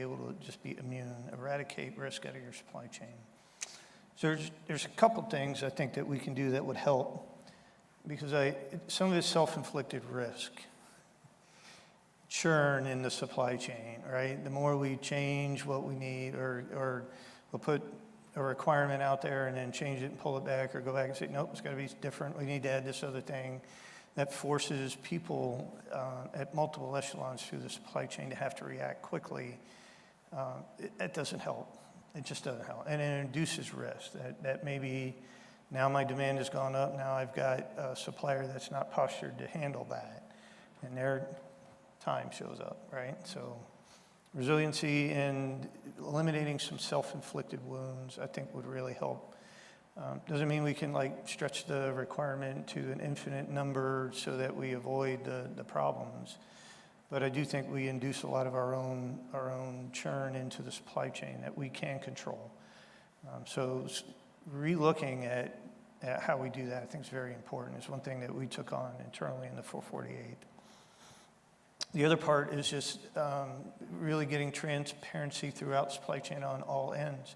able to just be immune, eradicate risk out of your supply chain. So there's a couple things I think that we can do that would help, because some of it's self-inflicted risk. Churn in the supply chain, right? The more we change what we need, or we'll put a requirement out there and then change it and pull it back, or go back and say, nope, it's got to be different. We need to add this other thing. That forces people at multiple echelons through the supply chain to have to react quickly. It doesn't help. It just doesn't help. And it induces risk. That maybe now my demand has gone up. Now I've got a supplier that's not postured to handle that. And their time shows up, right? So resiliency and eliminating some self-inflicted wounds, I think, would really help. Doesn't mean we can stretch the requirement to an infinite number so that we avoid the problems. But I do think we induce a lot of our own churn into the supply chain that we can control. So re-looking at how we do that, I think, is very important. It's one thing that we took on internally in the 448. The other part is just really getting transparency throughout supply chain on all ends.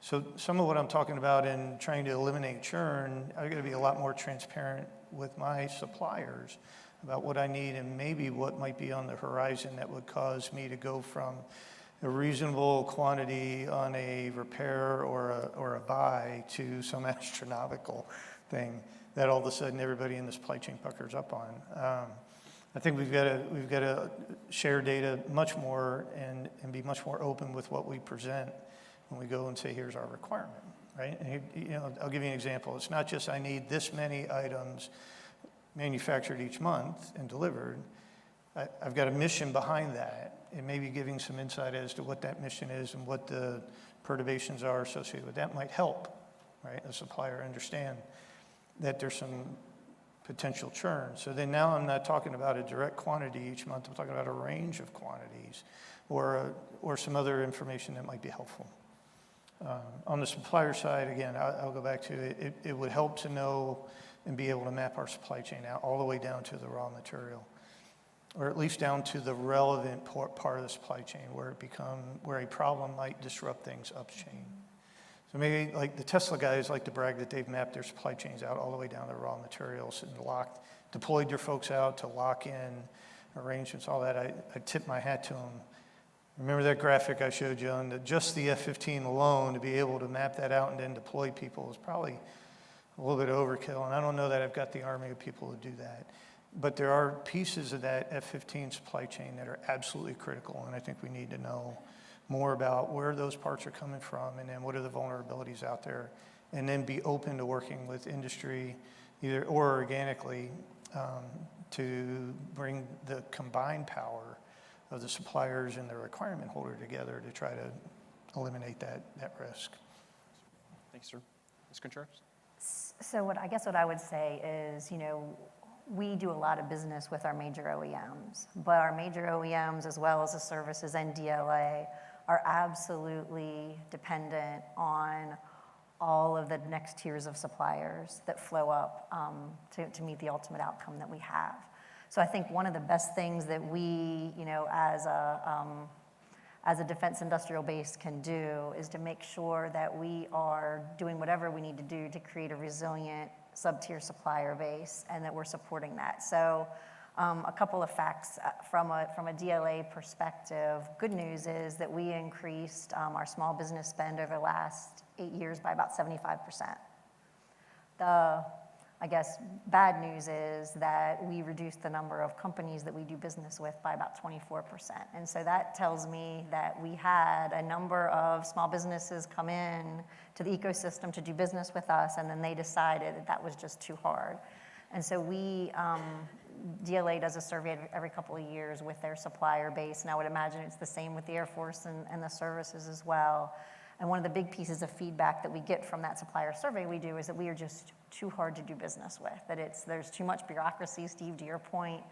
So some of what I'm talking about in trying to eliminate churn, I've got to be a lot more transparent with my suppliers about what I need and maybe what might be on the horizon that would cause me to go from a reasonable quantity on a repair or a buy to some astronomical thing that all of a sudden everybody in the supply chain puckers up on. I think we've got to share data much more and be much more open with what we present when we go and say, here's our requirement, right? And I'll give you an example. It's not just I need this many items manufactured each month and delivered. I've got a mission behind that, and maybe giving some insight as to what that mission is and what the perturbations are associated with that might help, right? A supplier understand that there's some potential churn. So then now I'm not talking about a direct quantity each month. I'm talking about a range of quantities or some other information that might be helpful. On the supplier side, again, I'll go back to it. It would help to know and be able to map our supply chain out all the way down to the raw material, or at least down to the relevant part of the supply chain where a problem might disrupt things upstream. So maybe the Tesla guys like to brag that they've mapped their supply chains out all the way down to raw materials and deployed their folks out to lock in arrangements, all that. I tip my hat to them. Remember that graphic I showed you on just the F-15 alone, to be able to map that out and then deploy people is probably a little bit overkill. And I don't know that I've got the army of people to do that. But there are pieces of that F-15 supply chain that are absolutely critical, and I think we need to know more about where those parts are coming from, and then what are the vulnerabilities out there, and then be open to working with industry, either or organically, to bring the combined power of the suppliers and the requirement holder together to try to eliminate that risk. Thanks, sir. Ms. Contreras? So what I would say is, we do a lot of business with our major OEMs, but our major OEMs, as well as the services and DLA, are absolutely dependent on all of the next tiers of suppliers that flow up to meet the ultimate outcome that we have. So I think one of the best things that we, as a defense industrial base can do is to make sure that we are doing whatever we need to do to create a resilient sub-tier supplier base, and that we're supporting that. So a couple of facts from a DLA perspective. Good news is that we increased our small business spend over the last 8 years by about 75%. Bad news is that we reduced the number of companies that we do business with by about 24%. And so that tells me that we had a number of small businesses come in to the ecosystem to do business with us, and then they decided that was just too hard. And so DLA does a survey every couple of years with their supplier base, and I would imagine it's the same with the Air Force and the services as well. And one of the big pieces of feedback that we get from that supplier survey we do is that we are just too hard to do business with, that there's too much bureaucracy, Steve, to your point.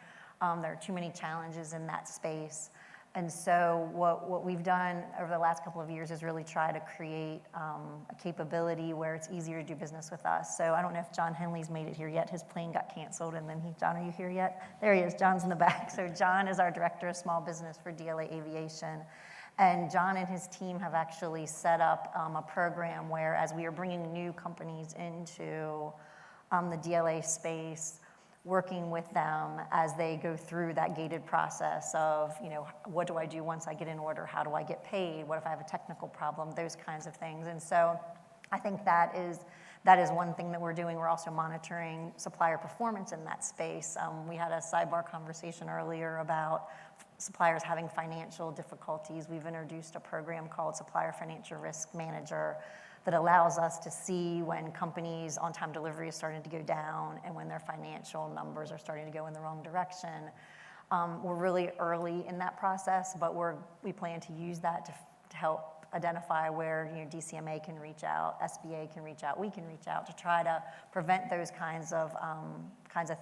There are too many challenges in that space. And so what we've done over the last couple of years is really try to create a capability where it's easier to do business with us. So I don't know if John Henley's made it here yet. His plane got canceled, and then John, are you here yet? There he is. John's in the back. So John is our Director of Small Business for DLA Aviation. And John and his team have actually set up a program where, as we are bringing new companies into the DLA space, working with them as they go through that gated process of, what do I do once I get an order? How do I get paid? What if I have a technical problem? Those kinds of things. And so I think that is one thing that we're doing. We're also monitoring supplier performance in that space. We had a sidebar conversation earlier about suppliers having financial difficulties. We've introduced a program called Supplier Financial Risk Manager that allows us to see when companies' on-time delivery is starting to go down and when their financial numbers are starting to go in the wrong direction. We're really early in that process, but we plan to use that to help identify where DCMA can reach out, SBA can reach out, we can reach out to try to prevent those kinds of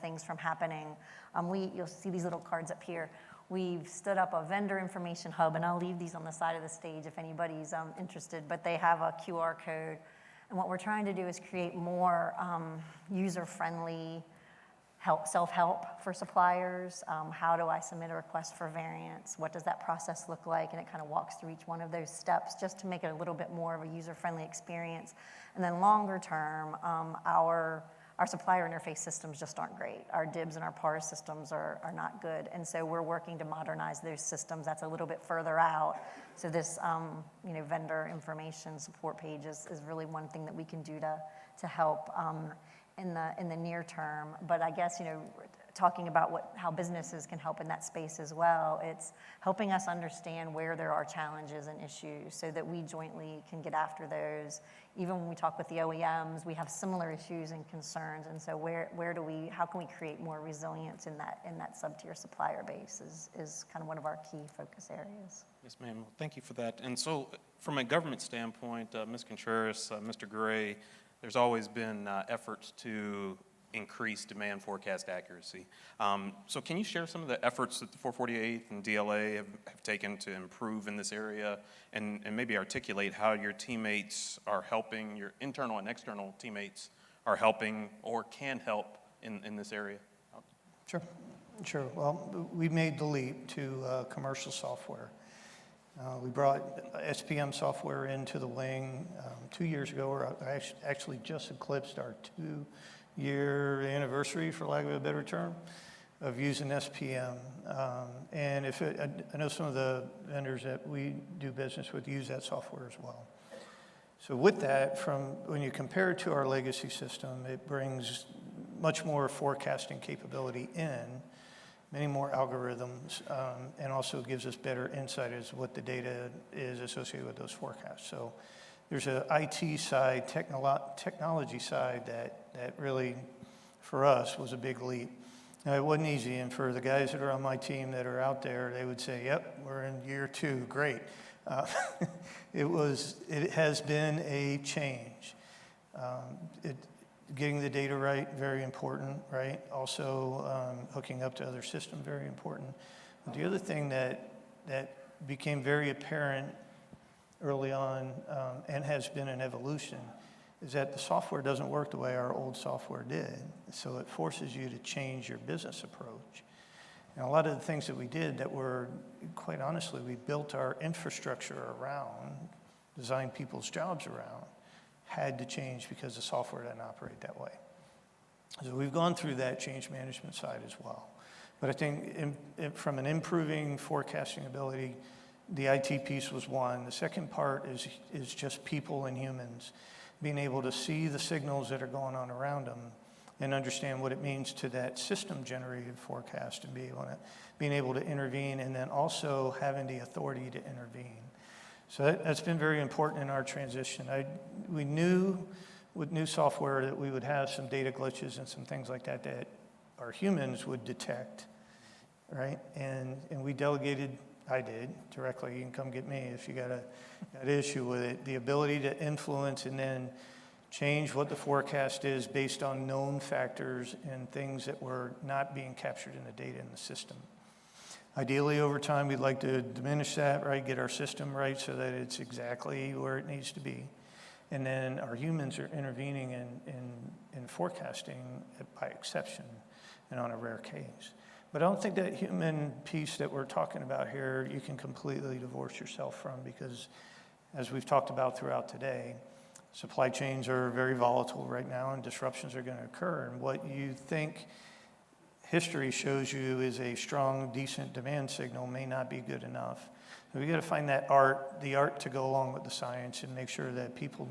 things from happening. You'll see these little cards up here. We've stood up a vendor information hub, and I'll leave these on the side of the stage if anybody's interested, but they have a QR code. And what we're trying to do is create more user-friendly self-help for suppliers. How do I submit a request for variance? What does that process look like? And it kind of walks through each one of those steps just to make it a little bit more of a user-friendly experience. And then longer term, our supplier interface systems just aren't great. Our DIBS and our PARS systems are not good. And so we're working to modernize those systems. That's a little bit further out. So this vendor information support page is really one thing that we can do to help in the near term. But I guess, talking about how businesses can help in that space as well, it's helping us understand where there are challenges and issues so that we jointly can get after those. Even when we talk with the OEMs, we have similar issues and concerns. And so how can we create more resilience in that sub-tier supplier base is kind of one of our key focus areas. Yes, ma'am. Well, thank you for that. And so from a government standpoint, Ms. Contreras, Mr. Gray, there's always been efforts to increase demand forecast accuracy. So can you share some of the efforts that the 448th and DLA have taken to improve in this area and maybe articulate how your teammates are helping, your internal and external teammates are helping or can help in this area? Sure. Well, we made the leap to commercial software. We brought SPM software into the wing 2 years ago. We're actually just eclipsed our 2-year anniversary, for lack of a better term, of using SPM. And I know some of the vendors that we do business with use that software as well. So with that, when you compare it to our legacy system, it brings much more forecasting capability in, many more algorithms, and also gives us better insight as to what the data is associated with those forecasts. So there's an IT side, technology side that really, for us, was a big leap. Now, it wasn't easy, and for the guys that are on my team that are out there, they would say, yep, we're in year 2, great. It has been a change. Getting the data right, very important, right? Also, hooking up to other systems, very important. But the other thing that became very apparent early on and has been an evolution is that the software doesn't work the way our old software did. So it forces you to change your business approach. And a lot of the things that we did that were, quite honestly, we built our infrastructure around, designed people's jobs around, had to change because the software didn't operate that way. So we've gone through that change management side as well. But I think from an improving forecasting ability, the IT piece was one. The second part is just people and humans being able to see the signals that are going on around them and understand what it means to that system-generated forecast and being able to intervene, and then also having the authority to intervene. So that's been very important in our transition. We knew with new software that we would have some data glitches and some things like that our humans would detect, right? And we delegated, I did, directly. You can come get me if you got an issue with it. The ability to influence and then change what the forecast is based on known factors and things that were not being captured in the data in the system. Ideally, over time, we'd like to diminish that, right? Get our system right so that it's exactly where it needs to be. And then our humans are intervening in forecasting by exception and on a rare case. But I don't think that human piece that we're talking about here, you can completely divorce yourself from, because as we've talked about throughout today, supply chains are very volatile right now and disruptions are going to occur. And what you think history shows you is a strong, decent demand signal may not be good enough. So we got to find that the art to go along with the science and make sure that people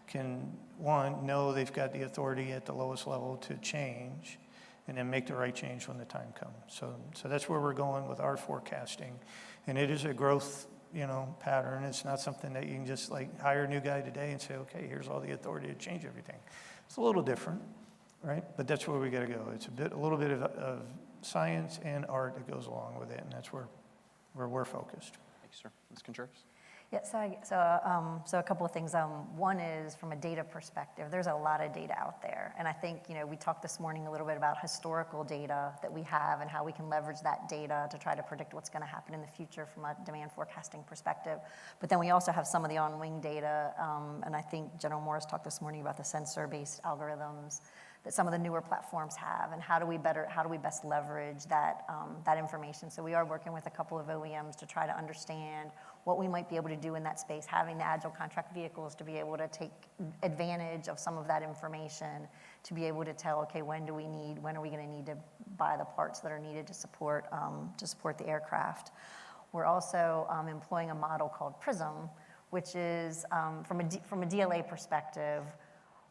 can, one, know they've got the authority at the lowest level to change, and then make the right change when the time comes. So that's where we're going with our forecasting. And it is a growth, pattern. It's not something that you can just like hire a new guy today and say, okay, here's all the authority to change everything. It's a little different, right? But that's where we got to go. It's a little bit of science and art that goes along with it, and that's where we're focused. Thank you, sir. Ms. Contreras? Yeah, so a couple of things. One is from a data perspective, there's a lot of data out there. And I think, we talked this morning a little bit about historical data that we have and how we can leverage that data to try to predict what's going to happen in the future from a demand forecasting perspective. But then we also have some of the on-wing data, and I think General Morris talked this morning about the sensor-based algorithms that some of the newer platforms have, and how do we best leverage that information. So we are working with a couple of OEMs to try to understand what we might be able to do in that space, having the agile contract vehicles to be able to take advantage of some of that information, to be able to tell, okay, when are we going to need to buy the parts that are needed to support the aircraft. We're also employing a model called PRISM, which is from a DLA perspective.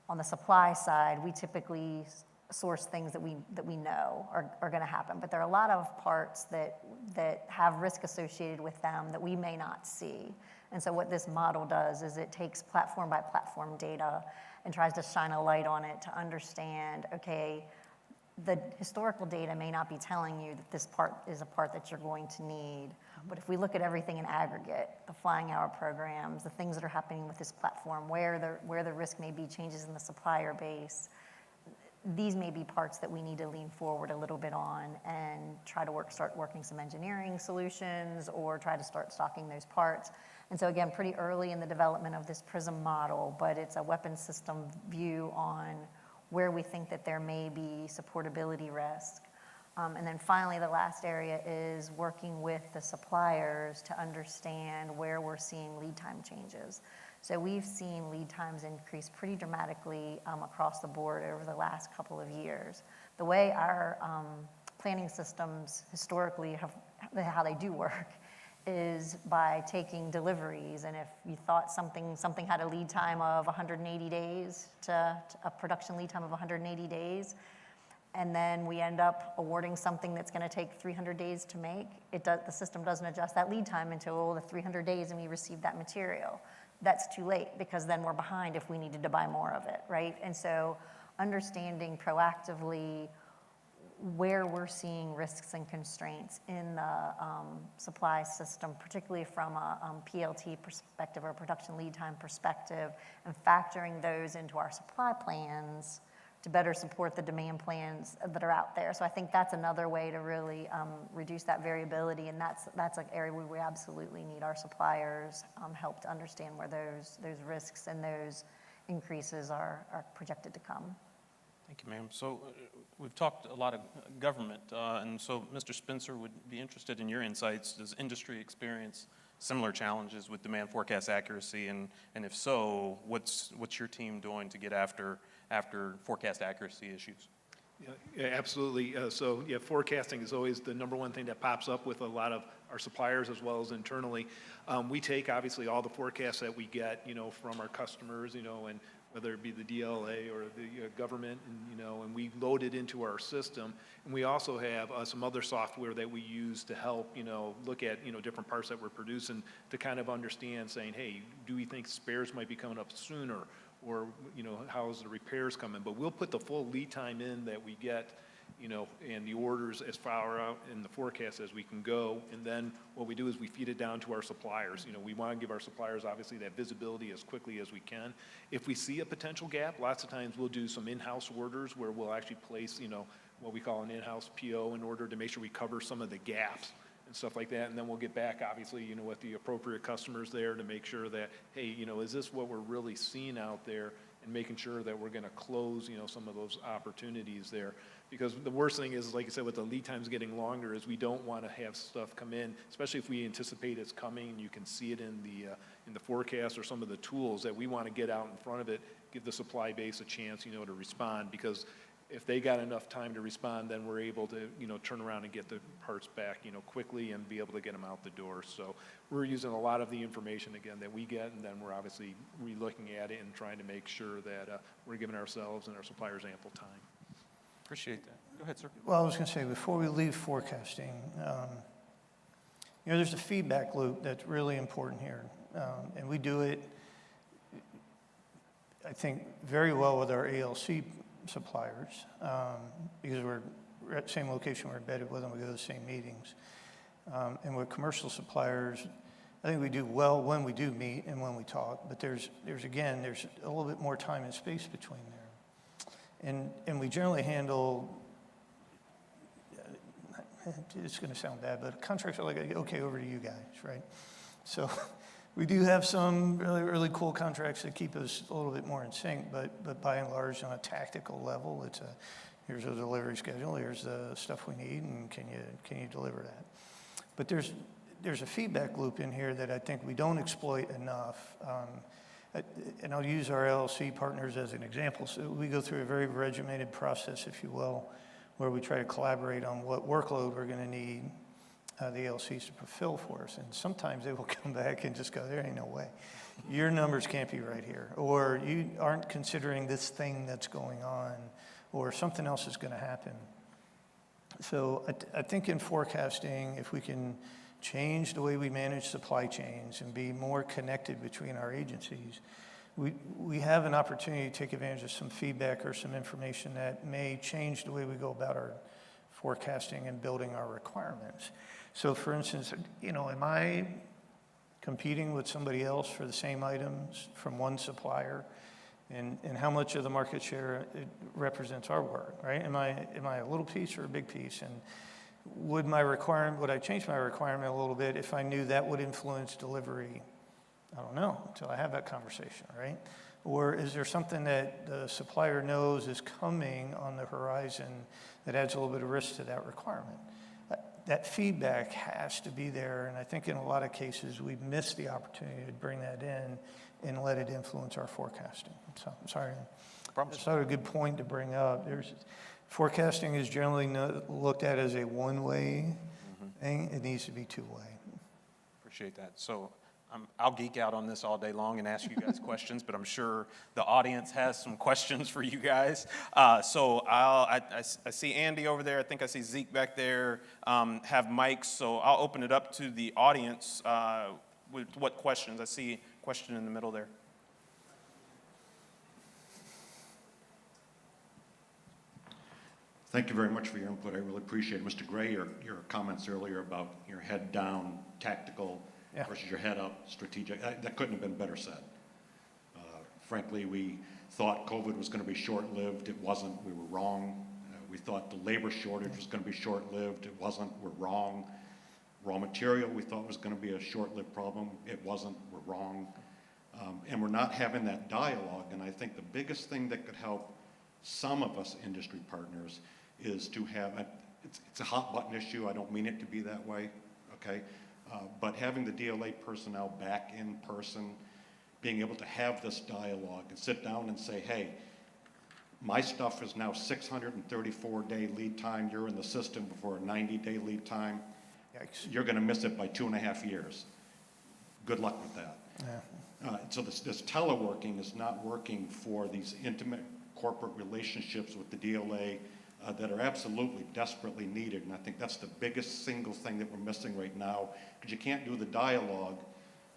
On the supply side, we typically source things that we know are going to happen, but there are a lot of parts that have risk associated with them that we may not see. And so what this model does is it takes platform by platform data and tries to shine a light on it to understand, okay, the historical data may not be telling you that this part is a part that you're going to need, but if we look at everything in aggregate, the flying hour programs, the things that are happening with this platform, where the risk may be, changes in the supplier base, these may be parts that we need to lean forward a little bit on and try to start working some engineering solutions or try to start stocking those parts. And so again, pretty early in the development of this PRISM model, but it's a weapons system view on where we think that there may be supportability risk. And then finally, the last area is working with the suppliers to understand where we're seeing lead time changes. So we've seen lead times increase pretty dramatically across the board over the last couple of years. The way our planning systems historically how they do work is by taking deliveries, and if you thought something had a lead time of 180 days to a production lead time of 180 days, and then we end up awarding something that's going to take 300 days to make, the system doesn't adjust that lead time until the 300 days and we receive that material. That's too late, because then we're behind if we needed to buy more of it, right? And so understanding proactively where we're seeing risks and constraints in the supply system, particularly from a PLT perspective or production lead time perspective, and factoring those into our supply plans to better support the demand plans that are out there. So I think that's another way to really reduce that variability, and that's an area where we absolutely need our suppliers' help to understand where those risks and those increases are projected to come. Thank you, ma'am. So we've talked a lot of government, and so Mr. Spencer would be interested in your insights. Does industry experience similar challenges with demand forecast accuracy, and if so, what's your team doing to get after forecast accuracy issues? Yeah, absolutely. Forecasting is always the number one thing that pops up with a lot of our suppliers as well as internally. We take obviously all the forecasts that we get, from our customers, and whether it be the DLA or the government, and we load it into our system. And we also have some other software that we use to help, look at, different parts that we're producing to kind of understand, saying, hey, do we think spares might be coming up sooner? Or, how's the repairs coming? But we'll put the full lead time in that we get, and the orders as far out in the forecast as we can go. And then what we do is we feed it down to our suppliers. We want to give our suppliers, obviously, that visibility as quickly as we can. If we see a potential gap, lots of times we'll do some in-house orders where we'll actually place, what we call an in-house PO in order to make sure we cover some of the gaps and stuff like that. And then we'll get back, obviously, with the appropriate customers there to make sure that, hey, is this what we're really seeing out there? and making sure that we're gonna close, you know, some of those opportunities there. Because the worst thing is, like I said, with the lead times getting longer, is we don't wanna have stuff come in, especially if we anticipate it's coming, and you can see it in the forecast or some of the tools, that we wanna get out in front of it, give the supply base a chance, you know, to respond, because if they got enough time to respond, then we're able to, you know, turn around and get the parts back, you know, quickly and be able to get them out the door. So we're using a lot of the information, again, that we get, and then we're obviously re-looking at it and trying to make sure that we're giving ourselves and our suppliers ample time. Appreciate that. Go ahead, sir. Well, I was going to say, before we leave forecasting, you know, there's a feedback loop that's really important here. And we do it, I think, very well with our ALC suppliers, because we're at the same location, we're embedded with them, we go to the same meetings. And with commercial suppliers, I think we do well when we do meet and when we talk, but there's a little bit more time and space between there. And we generally handle, it's going to sound bad, but contracts are like, okay, over to you guys, right? So we do have some really, really cool contracts that keep us a little bit more in sync, but by and large, on a tactical level, it's here's a delivery schedule, here's the stuff we need, and can you deliver that? But there's a feedback loop in here that I think we don't exploit enough. And I'll use our LLC partners as an example. So we go through a very regimented process, if you will, where we try to collaborate on what workload we're going to need the LLCs to fulfill for us. And sometimes they will come back and just go, there ain't no way. Your numbers can't be right here. Or you aren't considering this thing that's going on, or something else is going to happen. So I think in forecasting, if we can change the way we manage supply chains and be more connected between our agencies, we have an opportunity to take advantage of some feedback or some information that may change the way we go about our forecasting and building our requirements. So for instance, you know, am I competing with somebody else for the same items from one supplier? And how much of the market share it represents our work, right? Am I a little piece or a big piece? And would I change my requirement a little bit if I knew that would influence delivery? I don't know until I have that conversation, right? Or is there something that the supplier knows is coming on the horizon that adds a little bit of risk to that requirement? That feedback has to be there, and I think in a lot of cases we've missed the opportunity to bring that in and let it influence our forecasting. So I'm sorry. That's not a good point to bring up. Forecasting is generally looked at as a one-way thing. It needs to be two-way. Appreciate that. So I'll geek out on this all day long and ask you guys questions, but I'm sure the audience has some questions for you guys. So I see Andy over there. I think I see Zeke back there, have mics. So I'll open it up to the audience with what questions. I see a question in the middle there. Thank you very much for your input. I really appreciate it. Mr. Gray, your comments earlier about your head down, tactical, versus your head up, strategic. That couldn't have been better said. Frankly, we thought COVID was going to be short-lived. It wasn't. We were wrong. We thought the labor shortage was going to be short-lived. It wasn't. We're wrong. Raw material we thought was going to be a short-lived problem. It wasn't. We're wrong. And we're not having that dialogue. And I think the biggest thing that could help some of us industry partners is to have, it's a hot button issue. I don't mean it to be that way, okay? But having the DLA personnel back in person, being able to have this dialogue and sit down and say, hey, my stuff is now 634-day lead time. You're in the system before a 90-day lead time. Yikes. You're going to miss it by 2.5 years. Good luck with that. Yeah. So this teleworking is not working for these intimate corporate relationships with the DLA that are absolutely desperately needed. And I think that's the biggest single thing that we're missing right now, because you can't do the dialogue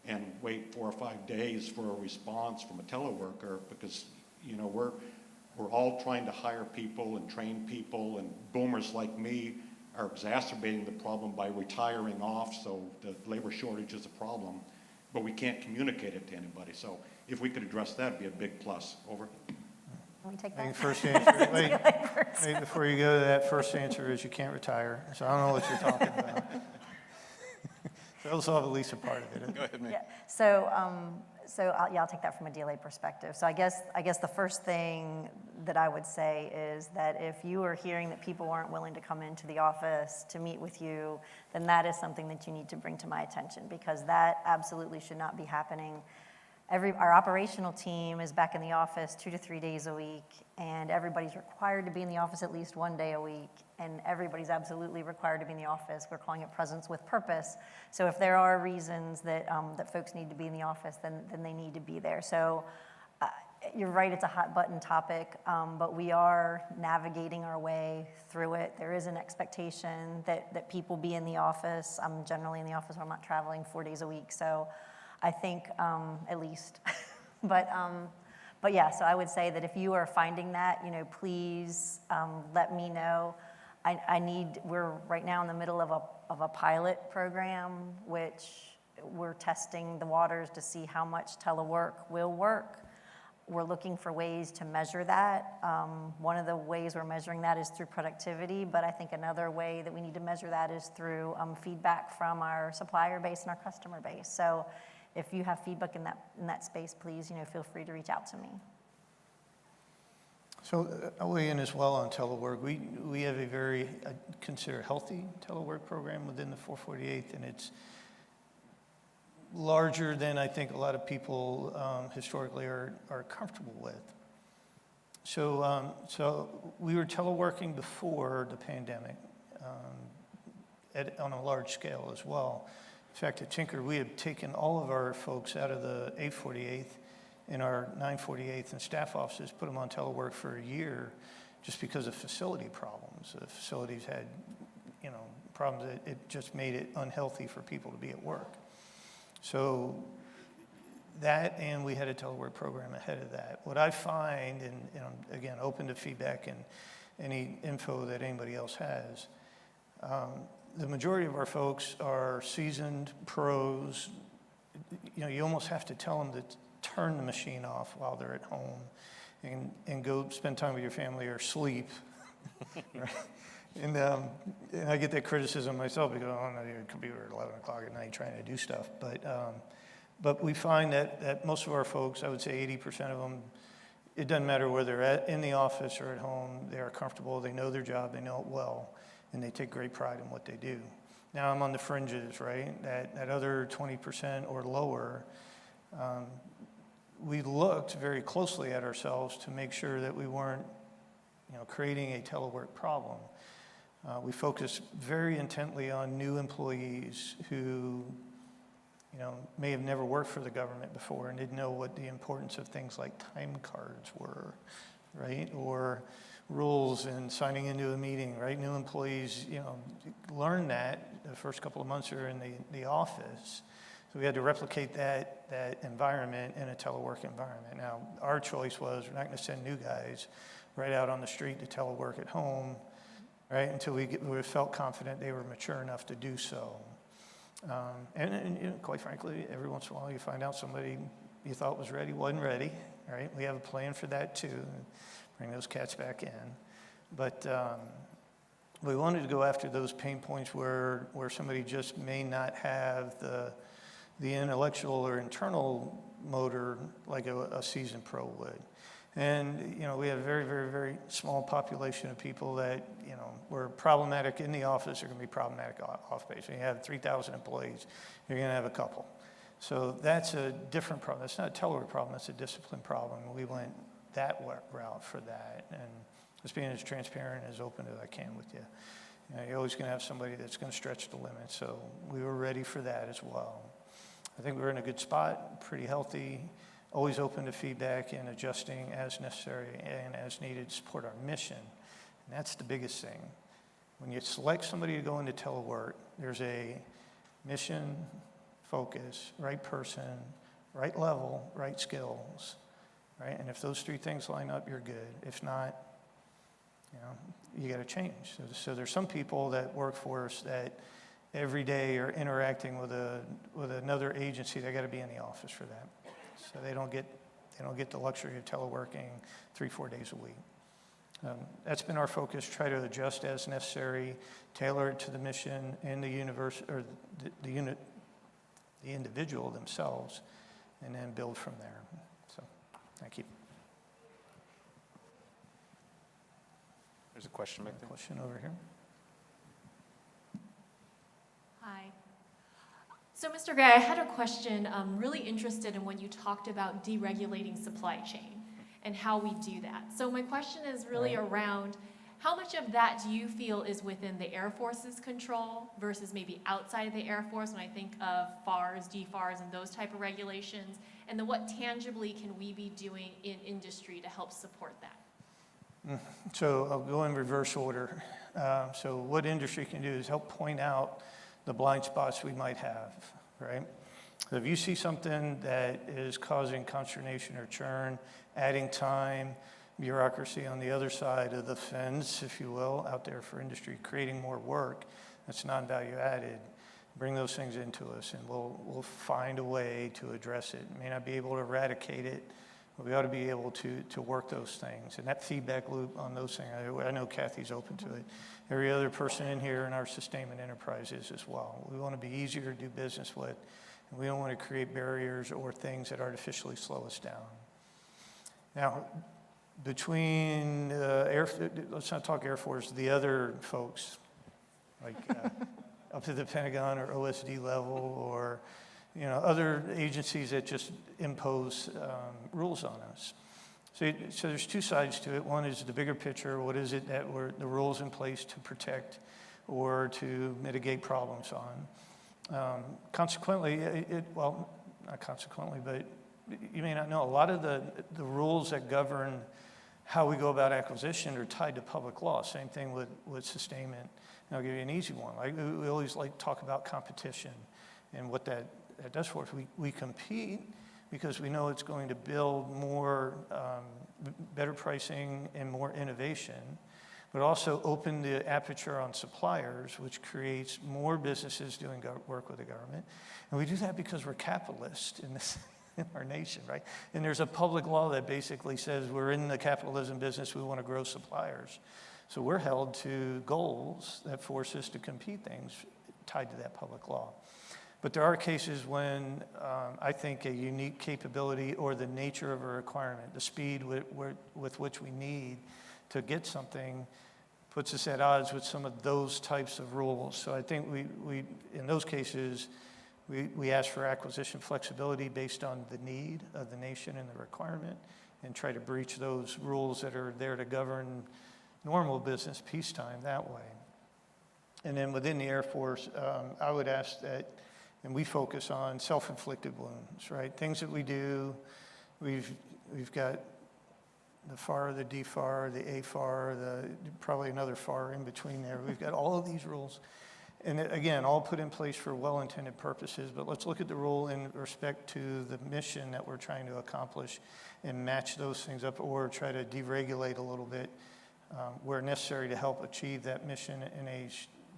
and wait 4 or 5 days for a response from a teleworker, because, you know, we're all trying to hire people and train people, and boomers like me are exacerbating the problem by retiring off, so the labor shortage is a problem, but we can't communicate it to anybody. So if we could address that, it'd be a big plus. Over. Can we take I think that? first answer, wait, before you go to that, first answer is you can't retire. So I don't know what you're talking about. So I'll solve at least a part of it. Go ahead, Nick. Yeah. So, I'll take that from a DLA perspective. So I guess the first thing that I would say is that if you are hearing that people aren't willing to come into the office to meet with you, then that is something that you need to bring to my attention, because that absolutely should not be happening. Our operational team is back in the office 2 to 3 days a week, and everybody's required to be in the office at least 1 day a week, and everybody's absolutely required to be in the office. We're calling it presence with purpose. So if there are reasons that folks need to be in the office, then they need to be there. So you're right, it's a hot button topic, but we are navigating our way through it. There is an expectation that people be in the office. I'm generally in the office when I'm not traveling 4 days a week, so I think at least. But yeah, so I would say that if you are finding that, please let me know. We're right now in the middle of a pilot program, which we're testing the waters to see how much telework will work. We're looking for ways to measure that. One of the ways we're measuring that is through productivity, but I think another way that we need to measure that is through feedback from our supplier base and our customer base. So if you have feedback in that space, please, feel free to reach out to me. So I'll weigh in as well on telework. We have a very, I consider, healthy telework program within the 448th, and it's larger than I think a lot of people historically are comfortable with. So we were teleworking before the pandemic on a large scale as well. In fact, at Tinker, we have taken all of our folks out of the 848th in our 948th and staff offices, put them on telework for a year just because of facility problems. The facilities had, problems that it just made it unhealthy for people to be at work. So that, and we had a telework program ahead of that. What I find, and again, open to feedback and any info that anybody else has, the majority of our folks are seasoned pros. You almost have to tell them to turn the machine off while they're at home and go spend time with your family or sleep. Right? And I get that criticism myself because I'm on your computer at 11 o'clock at night trying to do stuff. But we find that most of our folks, I would say 80% of them, it doesn't matter whether they're in the office or at home, they are comfortable, they know their job, they know it well, and they take great pride in what they do. Now I'm on the fringes, right? That other 20% or lower, we looked very closely at ourselves to make sure that we weren't, creating a telework problem. We focused very intently on new employees who, may have never worked for the government before and didn't know what the importance of things like time cards were, right? Or rules and signing into a meeting, right? New employees, learn that the first couple of months are in the office. So we had to replicate that environment in a telework environment. Now, our choice was we're not going to send new guys right out on the street to telework at home, right, until we felt confident they were mature enough to do so. And quite frankly, every once in a while you find out somebody you thought was ready wasn't ready, right? We have a plan for that too, bring those cats back in. But we wanted to go after those pain points where somebody just may not have the intellectual or internal motor like a seasoned pro would. And, we have a very, very, very small population of people that, were problematic in the office are going to be problematic off base. When you have 3,000 employees, you're going to have a couple. So that's a different problem. That's not a telework problem, that's a discipline problem. We went that route for that. And just being as transparent and as open as I can with you. You're always going to have somebody that's going to stretch the limit. So we were ready for that as well. I think we're in a good spot, pretty healthy. Always open to feedback and adjusting as necessary and as needed to support our mission. And that's the biggest thing. When you select somebody to go into telework, there's a mission, focus, right person, right level, right skills, right? And if those three things line up, you're good. If not, you got to change. So there's some people that work for us that every day are interacting with another agency. They got to be in the office for that. So they don't get the luxury of teleworking 3-4 days a week. That's been our focus, try to adjust as necessary, tailor it to the mission and the universe, or the unit, the individual themselves, and then build from there. So, thank you. There's a question back there. Question over here. Hi. So, Mr. Gray, I had a question. I'm really interested in when you talked about deregulating supply chain and how we do that. So my question is really around how much of that do you feel is within the Air Force's control versus maybe outside of the Air Force when I think of FARs, DFARs, and those type of regulations? And then what tangibly can we be doing in industry to help support that? So I'll go in reverse order. So what industry can do is help point out the blind spots we might have, right? So if you see something that is causing consternation or churn, adding time, bureaucracy on the other side of the fence, if you will, out there for industry, creating more work that's non-value added, bring those things into us and we'll find a way to address it. May not be able to eradicate it, but we ought to be able to work those things. And that feedback loop on those things, I know Kathy's open to it. Every other person in here in our sustainment enterprise is as well. We want to be easier to do business with, and we don't want to create barriers or things that artificially slow us down. Now, between let's not talk Air Force, the other folks, like up to the Pentagon or OSD level or other agencies that just impose rules on us. So there's two sides to it. One is the bigger picture. What is it that the rules in place to protect or to mitigate problems on? Consequently, well, not consequently, but you may not know, a lot of the rules that govern how we go about acquisition are tied to public law. Same thing with sustainment. And I'll give you an easy one. Like we always like to talk about competition and what that does for us. We compete because we know it's going to build more, better pricing and more innovation, but also open the aperture on suppliers, which creates more businesses doing work with the government. And we do that because we're capitalists in our nation, right? And there's a public law that basically says we're in the capitalism business, we want to grow suppliers. So we're held to goals that force us to compete things tied to that public law. But there are cases when I think a unique capability or the nature of a requirement, the speed with which we need to get something puts us at odds with some of those types of rules. So I think we in those cases, we ask for acquisition flexibility based on the need of the nation and the requirement and try to breach those rules that are there to govern normal business peacetime that way. And then within the Air Force, I would ask that, and we focus on self-inflicted wounds, right? Things that we do, we've got the FAR, the DFAR, the AFAR, probably another FAR in between there. We've got all of these rules. And again, all put in place for well-intended purposes, but let's look at the rule in respect to the mission that we're trying to accomplish and match those things up or try to deregulate a little bit where necessary to help achieve that mission in a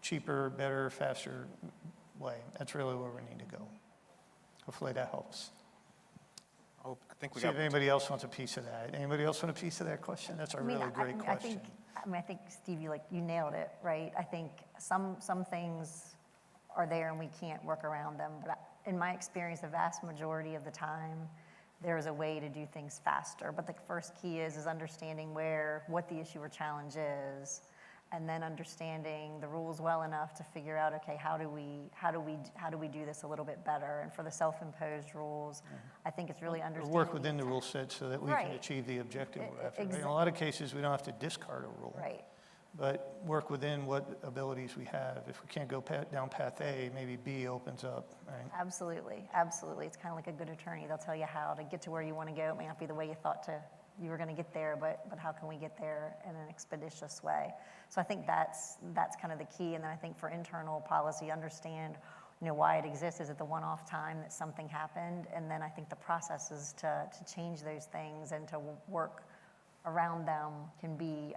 cheaper, better, faster way. That's really where we need to go. Hopefully that helps. Oh, I think we See got if anybody else wants a piece of that. Anybody else want a piece of that question? That's a really great question. I think, Steve, you nailed it, right? I think some things are there and we can't work around them. But in my experience, the vast majority of the time, there is a way to do things faster. But the first key is understanding what the issue or challenge is, and then understanding the rules well enough to figure out, okay, how do we do this a little bit better? And for the self-imposed rules, I think it's really understanding. Work within the rule set so that we can Right. achieve the objective we're after. Exactly. In a lot of cases, we don't have to discard a rule. Right. But work within what abilities we have. If we can't go down path A, maybe B opens up, right? Absolutely. It's kind of like a good attorney. They'll tell you how to get to where you want to go. It may not be the way you thought you were going to get there, but how can we get there in an expeditious way? So I think that's kind of the key. And then I think for internal policy, understand why it exists. Is it the one-off time that something happened? And then I think the processes to change those things and to work around them can be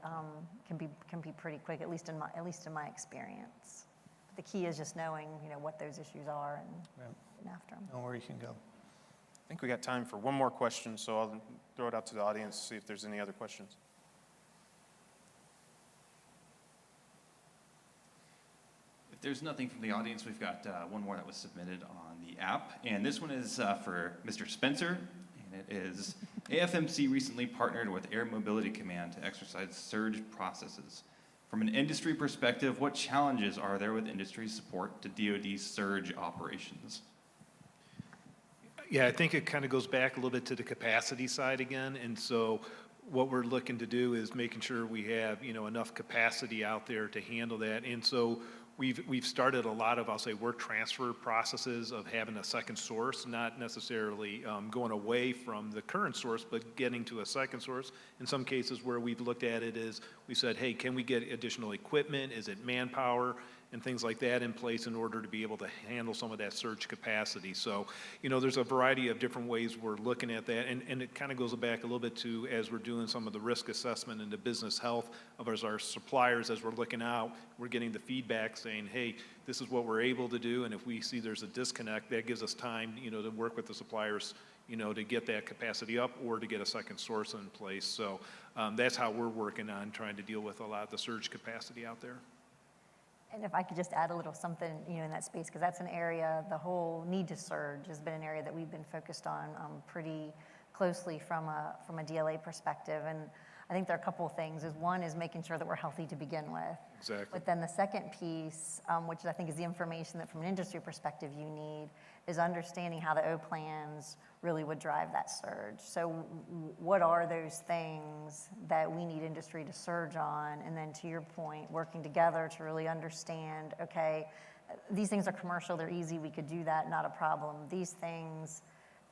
pretty quick, at least in my experience. But the key is just knowing what those issues are and after them. Know where you can go. I think we got time for one more question, so I'll throw it out to the audience, see if there's any other questions. If there's nothing from the audience, we've got one more that was submitted on the the app. And this one is for Mr. Spencer. And it is, AFMC recently partnered with Air Mobility Command to exercise surge processes. From an industry perspective, what challenges are there with industry support to DoD surge operations? Yeah, I think it kind of goes back a little bit to the capacity side again. And so what we're looking to do is making sure we have, enough capacity out there to handle that. And so we've started a lot of, I'll say, work transfer processes of having a second source, not necessarily going away from the current source, but getting to a second source. In some cases where we've looked at it is we said, hey, can we get additional equipment? Is it manpower? And things like that in place in order to be able to handle some of that surge capacity. So, there's a variety of different ways we're looking at that. And it kind of goes back a little bit to, as we're doing some of the risk assessment and the business health of our suppliers, as we're looking out, we're getting the feedback saying, hey, this is what we're able to do. And if we see there's a disconnect, that gives us time, to work with the suppliers, to get that capacity up or to get a second source in place. So that's how we're working on trying to deal with a lot of the surge capacity out there. And if I could just add a little something, in that space, because that's an area, the whole need to surge has been an area that we've been focused on pretty closely from a DLA perspective. And I think there are a couple of things. One is making sure that we're healthy to begin with. Exactly. But then the second piece, which I think is the information that from an industry perspective you need, is understanding how the O plans really would drive that surge. So what are those things that we need industry to surge on? And then to your point, working together to really understand, okay, these things are commercial, they're easy, we could do that, not a problem. These things,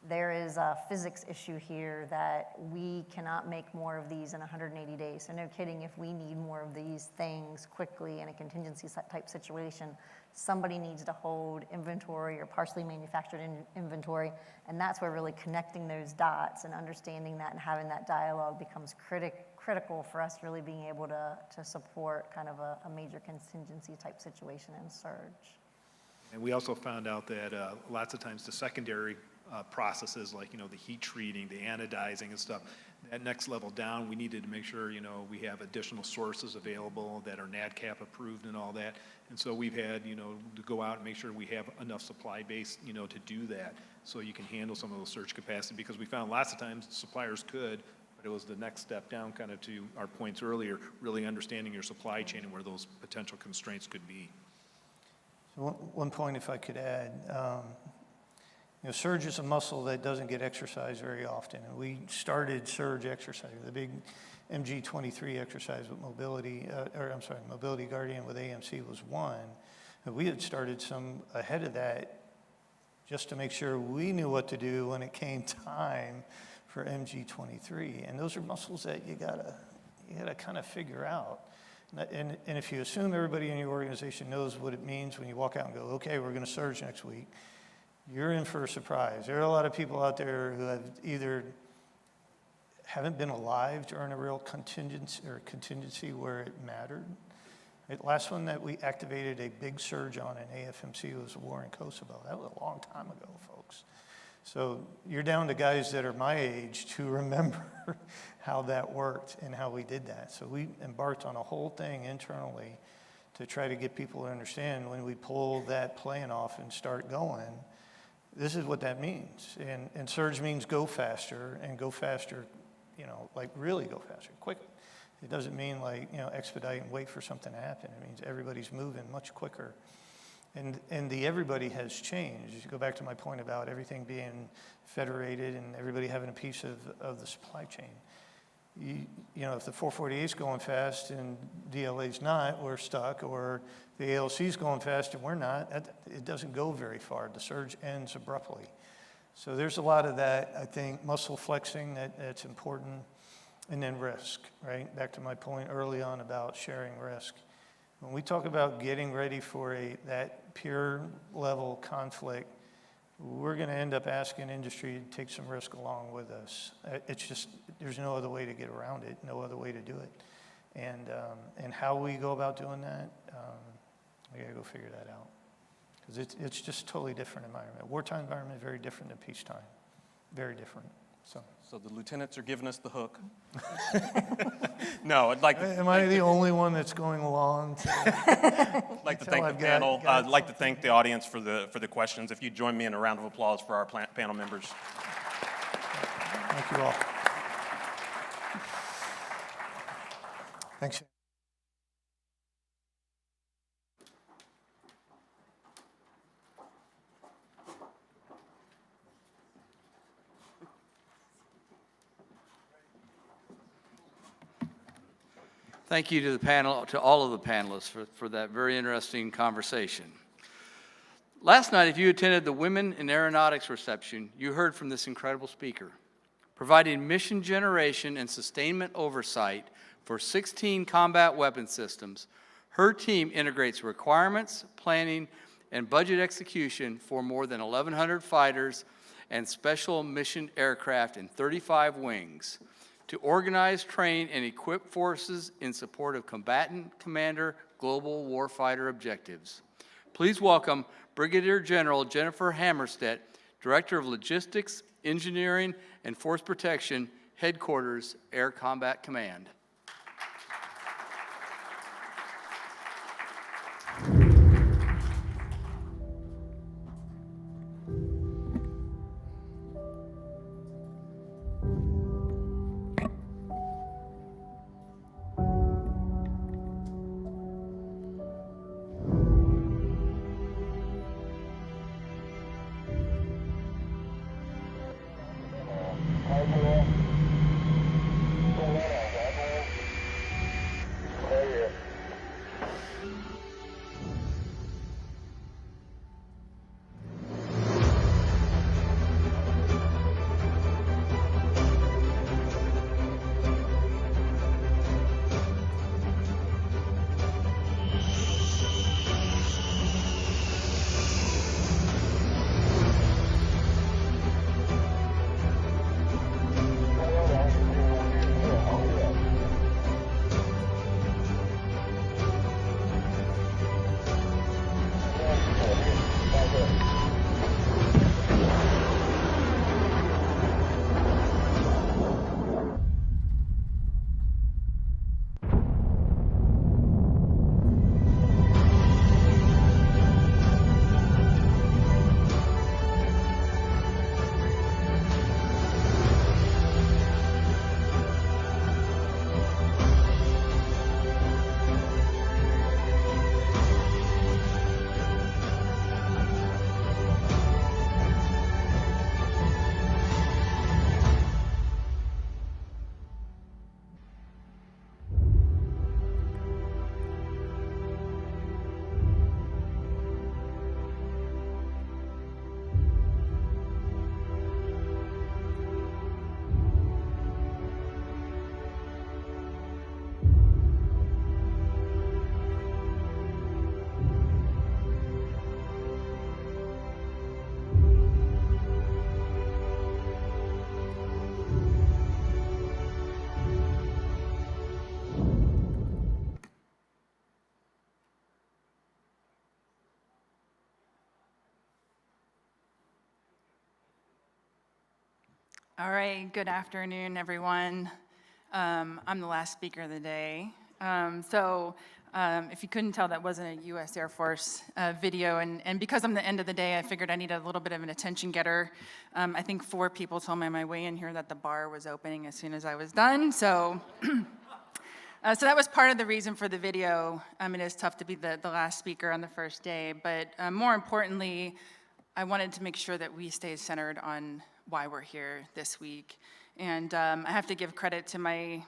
there is a physics issue here that we cannot make more of these in 180 days. So no kidding, if we need more of these things quickly in a contingency type situation, somebody needs to hold inventory or partially manufactured inventory. And that's where really connecting those dots and understanding that and having that dialogue becomes critical for us really being able to support kind of a major contingency type situation and surge. And we also found out that lots of times the secondary processes like, the heat treating, the anodizing and stuff, that next level down, we needed to make sure, we have additional sources available that are NADCAP approved and all that. And so we've had, to go out and make sure we have enough supply base, to do that so you can handle some of those surge capacity, because we found lots of times suppliers could, but it was the next step down kind of to our points earlier, really understanding your supply chain and where those potential constraints could be. So one point, if I could add, surge is a muscle that doesn't get exercised very often. And we started surge exercise, the big MG23 exercise with Mobility Guardian with AMC was one. And we had started some ahead of that just to make sure we knew what to do when it came time for MG23. And those are muscles that you gotta kind of figure out. And if you assume everybody in your organization knows what it means when you walk out and go, okay, we're going to surge next week, you're in for a surprise. There are a lot of people out there who have either haven't been alive during a real contingency where it mattered. The last one that we activated a big surge on in AFMC was the war in Kosovo. That was a long time ago, folks. So you're down to guys that are my age to remember how that worked and how we did that. So we embarked on a whole thing internally to try to get people to understand when we pull that plane off and start going, this is what that means. And surge means go faster, and go faster, like really go faster, quick. It doesn't mean like, expedite and wait for something to happen. It means everybody's moving much quicker. And the everybody has changed. You go back to my point about everything being federated and everybody having a piece of the supply chain. If the 448 is going fast and DLA's not, we're stuck, or the ALC is going fast and we're not, it doesn't go very far. The surge ends abruptly. So there's a lot of that, I think, muscle flexing that's important, and then risk, right? Back to my point early on about sharing risk. When we talk about getting ready for that peer level conflict, we're going to end up asking industry to take some risk along with us. It's just, there's no other way to get around it, no other way to do it. And how we go about doing that, we got to go figure that out. Because it's just a totally different environment. Wartime environment is very different than peacetime. Very different. So the lieutenants are giving us the hook. No, I'd like to, Am I the only one that's going along? like to Until thank the I've got- panel. got I'd like to thank the audience for the questions. If you join me in a round of applause for our panel members. Thank you all. Thanks. Thank you to the panel, to all of the panelists for that very interesting conversation. Last night, if you attended the Women in Aeronautics reception, you heard from this incredible speaker. Providing mission generation and sustainment oversight for 16 combat weapon systems, her team integrates requirements, planning, and budget execution for more than 1,100 fighters and special mission aircraft in 35 wings to organize, train, and equip forces in support of combatant commander global warfighter objectives. Please welcome Brigadier General Jennifer Hammerstedt, Director of Logistics, Engineering, and Force Protection, Headquarters, Air Combat Command. All right, good afternoon, everyone. I'm the last speaker of the day. If you couldn't tell, that wasn't a U.S. Air Force video, and because I'm the end of the day, I figured I need a little bit of an attention getter. I think 4 people told me on my way in here that the bar was opening as soon as I was done, so that was part of the reason for the video. It is tough to be the last speaker on the first day, but more importantly, I wanted to make sure that we stay centered on why we're here this week. And I have to give credit to my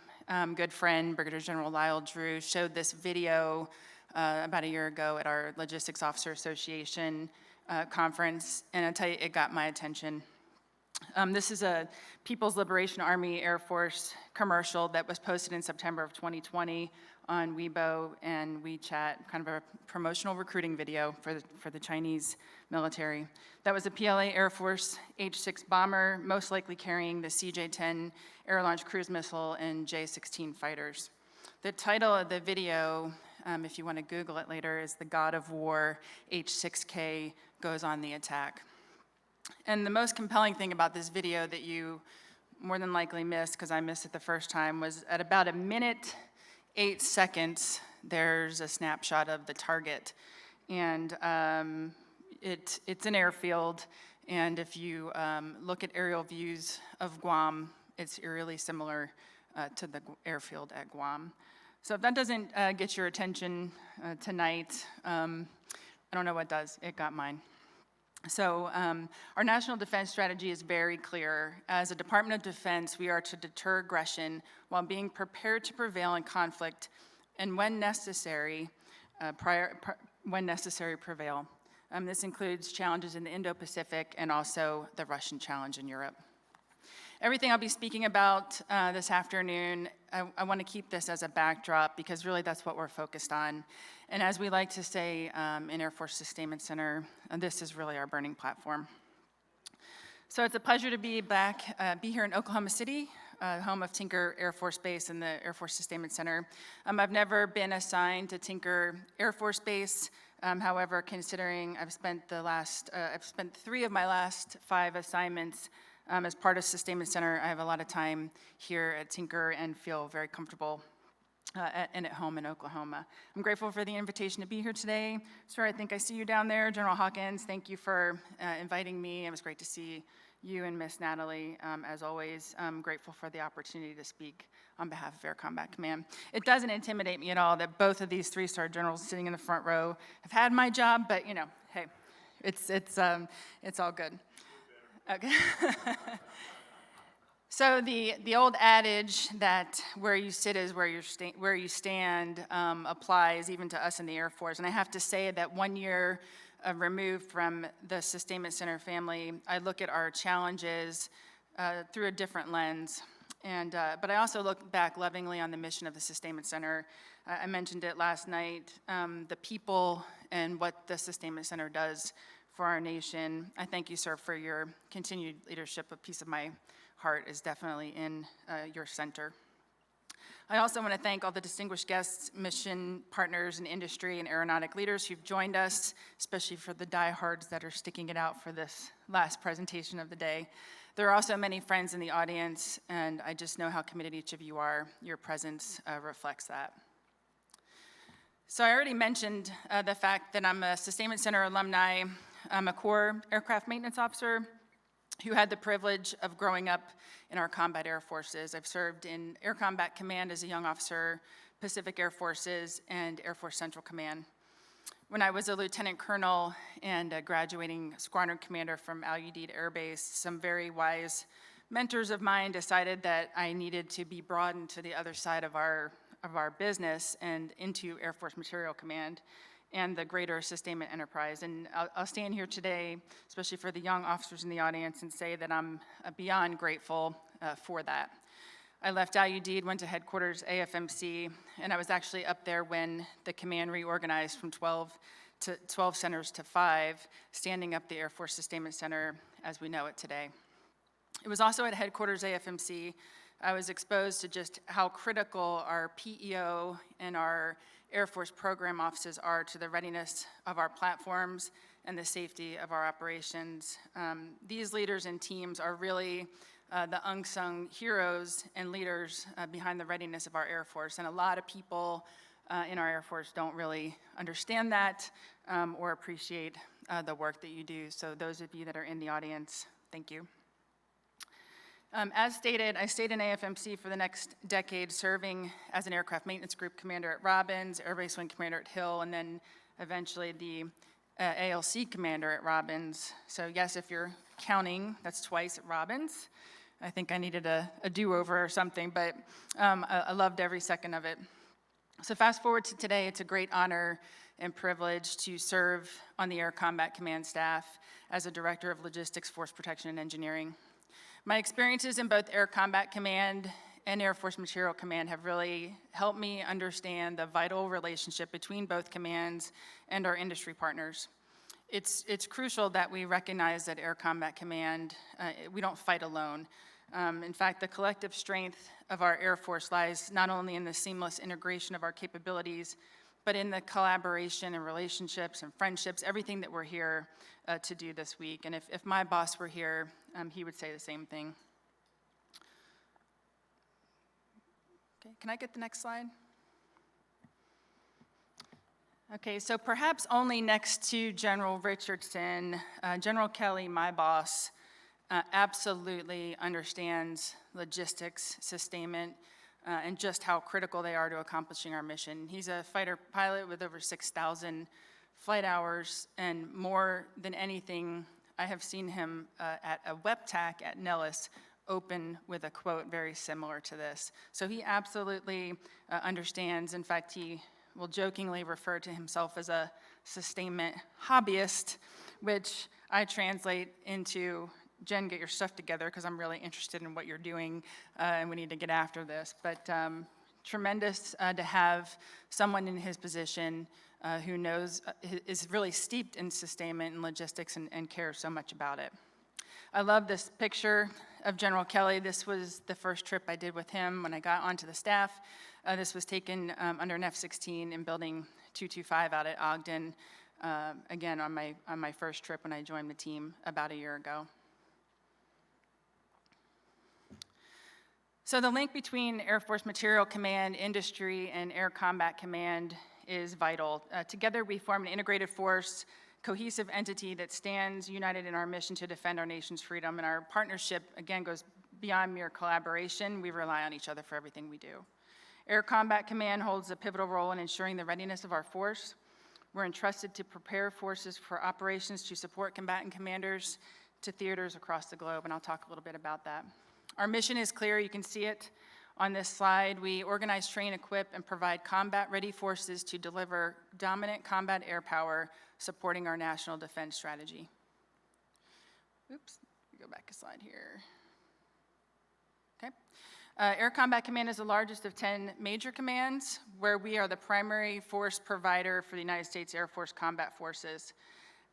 good friend, Brigadier General Lyle Drew, showed this video about a year ago at our Logistics Officer Association conference, and I'll tell you, it got my attention. This is a People's Liberation Army Air Force commercial that was posted in September of 2020 on Weibo and WeChat, kind of a promotional recruiting video for the Chinese military. That was a PLA Air Force H-6 bomber, most likely carrying the CJ-10 air-launched cruise missile and J-16 fighters. The title of the video, if you want to Google it later, is "The God of War H-6K Goes on the Attack." And the most compelling thing about this video that you more than likely missed, because I missed it the first time, was at about 1:08, there's a snapshot of the target. And it's an airfield, and if you look at aerial views of Guam, it's eerily similar to the airfield at Guam. So if that doesn't get your attention tonight, I don't know what does. It got mine. So our national defense strategy is very clear. As a Department of Defense, we are to deter aggression while being prepared to prevail in conflict, and when necessary, prevail. This includes challenges in the Indo-Pacific and also the Russian challenge in Europe. Everything I'll be speaking about this afternoon, I want to keep this as a backdrop, because really that's what we're focused on. And as we like to say in Air Force Sustainment Center, this is really our burning platform. So it's a pleasure to be here in Oklahoma City, home of Tinker Air Force Base and the Air Force Sustainment Center. I've never been assigned to Tinker Air Force Base. However, considering I've spent 3 of my last 5 assignments as part of Sustainment Center, I have a lot of time here at Tinker and feel very comfortable and at home in Oklahoma. I'm grateful for the invitation to be here today. Sir, I think I see you down there. General Hawkins, thank you for inviting me. It was great to see you and Miss Natalie, as always. I'm grateful for the opportunity to speak on behalf of Air Combat Command. It doesn't intimidate me at all that both of these 3-star generals sitting in the front row have had my job, but hey, it's all good. Okay. So the old adage that where you sit is where you stand applies even to us in the Air Force. And I have to say that 1 year removed from the Sustainment Center family, I look at our challenges through a different lens. But I also look back lovingly on the mission of the Sustainment Center. I mentioned it last night, the people and what the Sustainment Center does for our nation. I thank you, sir, for your continued leadership. A piece of my heart is definitely in your center. I also want to thank all the distinguished guests, mission partners, and industry and aeronautic leaders who've joined us, especially for the diehards that are sticking it out for this last presentation of the day. There are also many friends in the audience, and I just know how committed each of you are. Your presence reflects that. So I already mentioned the fact that I'm a Sustainment Center alumni. I'm a Corps aircraft maintenance officer who had the privilege of growing up in our combat air forces. I've served in Air Combat Command as a young officer, Pacific Air Forces, and Air Force Central Command. When I was a lieutenant colonel and a graduating squadron commander from Al Udeid Air Base, some very wise mentors of mine decided that I needed to be broadened to the other side of our business and into Air Force Material Command and the greater sustainment enterprise. And I'll stand here today, especially for the young officers in the audience, and say that I'm beyond grateful for that. I left Al Udeid, went to headquarters AFMC, and I was actually up there when the command reorganized from 12 centers to 5, standing up the Air Force Sustainment Center as we know it today. It was also at headquarters AFMC I was exposed to just how critical our PEO and our Air Force program offices are to the readiness of our platforms and the safety of our operations. These leaders and teams are really the unsung heroes and leaders behind the readiness of our Air Force. And a lot of people in our Air Force don't really understand that or appreciate the work that you do. So those of you that are in the audience, thank you. As stated, I stayed in AFMC for the next decade, serving as an aircraft maintenance group commander at Robins, Air Base Wing commander at Hill, and then eventually the ALC commander at Robins. So yes, if you're counting, that's twice at Robins. I think I needed a do-over or something, but I loved every second of it. So fast forward to today, it's a great honor and privilege to serve on the Air Combat Command staff as a Director of Logistics, Force Protection, and Engineering. My experiences in both Air Combat Command and Air Force Material Command have really helped me understand the vital relationship between both commands and our industry partners. It's crucial that we recognize that Air Combat Command, we don't fight alone. In fact, the collective strength of our Air Force lies not only in the seamless integration of our capabilities, but in the collaboration and relationships and friendships, everything that we're here to do this week. And if my boss were here, he would say the same thing. Okay, can I get the next slide? Okay, so perhaps only next to General Richardson, General Kelly, my boss, absolutely understands logistics, sustainment, and just how critical they are to accomplishing our mission. He's a fighter pilot with over 6,000 flight hours, and more than anything, I have seen him at a WEPTAC at Nellis open with a quote very similar to this. So he absolutely understands. In fact, he will jokingly refer to himself as a sustainment hobbyist, which I translate into, Jen, get your stuff together because I'm really interested in what you're doing and we need to get after this. But tremendous to have someone in his position who knows, is really steeped in sustainment and logistics and cares so much about it. I love this picture of General Kelly. This was the first trip I did with him when I got onto the staff. This was taken under an F-16 in Building 225 out at Ogden, again, on my first trip when I joined the team about a year ago. So the link between Air Force Material Command, industry, and Air Combat Command is vital. Together we form an integrated force, cohesive entity that stands united in our mission to defend our nation's freedom. And our partnership, again, goes beyond mere collaboration. We rely on each other for everything we do. Air Combat Command holds a pivotal role in ensuring the readiness of our force. We're entrusted to prepare forces for operations to support combatant commanders to theaters across the globe, and I'll talk a little bit about that. Our mission is clear. You can see it on this slide. We organize, train, equip, and provide combat-ready forces to deliver dominant combat air power, supporting our national defense strategy. Oops, go back a slide here. Okay. Air Combat Command is the largest of 10 major commands, where we are the primary force provider for the United States Air Force Combat Forces.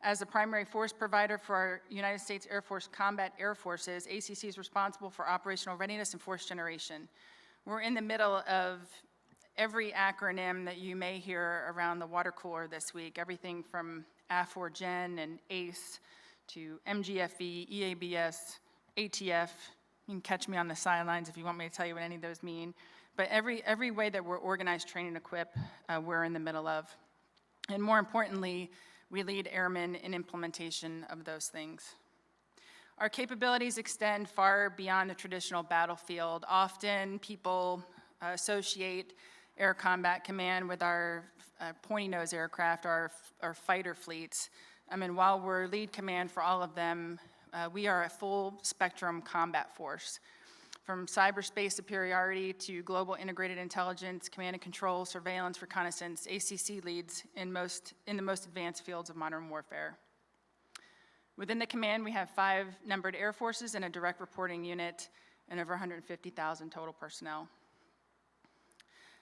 As the primary force provider for our United States Air Force Combat Air Forces, ACC is responsible for operational readiness and force generation. We're in the middle of every acronym that you may hear around the water cooler this week, everything from AFORGEN and ACE to MGFE, EABS, ATF. You can catch me on the sidelines if you want me to tell you what any of those mean. But every way that we're organized, train, and equip, we're in the middle of. And more importantly, we lead airmen in implementation of those things. Our capabilities extend far beyond the traditional battlefield. Often people associate Air Combat Command with our pointy-nose aircraft, our fighter fleets. And while we're lead command for all of them, we are a full-spectrum combat force. From cyberspace superiority to global integrated intelligence, command and control, surveillance, reconnaissance, ACC leads in the most advanced fields of modern warfare. Within the command, we have 5 numbered air forces and a direct reporting unit and over 150,000 total personnel.